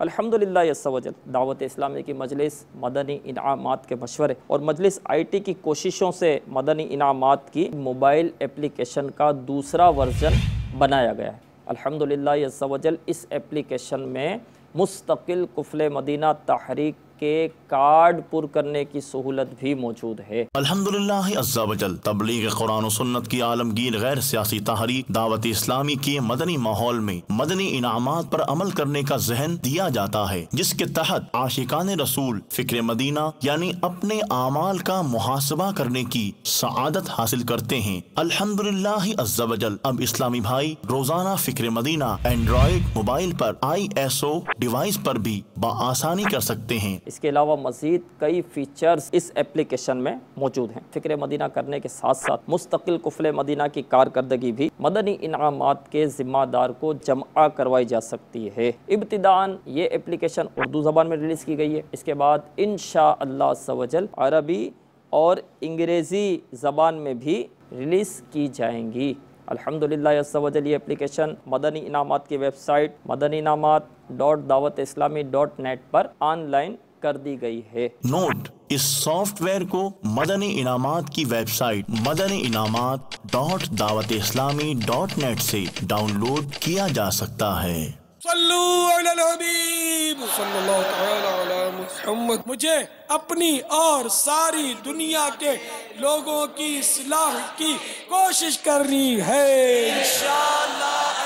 الحمدللہ عز و جل دعوت اسلامی کی مجلس مدنی انعامات کے مشورے اور مجلس آئی ٹی کی کوششوں سے مدنی انعامات کی موبائل اپلیکیشن کا دوسرا ورژن بنایا گیا ہے۔ الحمدللہ عز و جل اس اپلیکیشن میں مستقل قفل مدینہ تحریک کے کارڈ پر کرنے کی سہولت بھی موجود ہے۔ الحمدللہ عز و جل تبلیغ قرآن و سنت کی عالمگیر غیر سیاسی تحریک دعوت اسلامی کے مدنی ماحول میں مدنی انعامات پر عمل کرنے کا ذہن دیا جاتا ہے، جس کے تحت عاشقان رسول فکر مدینہ یعنی اپنے اعمال کا محاسبہ کرنے کی سعادت حاصل کرتے ہیں۔ الحمدللہ عز و جل اب اسلامی بھائی روزانہ فکر مدینہ اینڈرائیڈ موبائل پر ISO ڈیوائس پر بھی بآسانی کر سکتے ہیں۔ اس کے علاوہ مزید کئی فیچرز اس اپلیکیشن میں موجود ہیں۔ فکر مدینہ کرنے کے ساتھ ساتھ مستقل قفل مدینہ کی کارکردگی بھی مدنی انعامات کے ذمہ دار کو جمع کروائی جا سکتی ہے۔ ابتداً یہ اپلیکیشن اردو زبان میں ریلیز کی گئی ہے، اس کے بعد انشاءاللہ عز و جل عربی اور انگریزی زبان میں بھی ریلیز کی جائیں گی۔ الحمدللہ عز و جل یہ اپلیکیشن مدنی انعامات کی web site Madani انعامات.dawatیslami.net per on line کر دی گئی ہے۔ نوٹ: اس سافٹ ویئر کو مدنی انعامات کی ویب سائٹ مدنی انعامات.dawatیslami.net سے ڈاؤن لوڈ کیا جا سکتا ہے۔ صلو علی الحبیب صلی اللہ تعالی علی محمد۔ مجھے اپنی اور ساری دنیا کے لوگوں کی اصلاح کی کوشش کرنی ہے۔ انشاءاللہ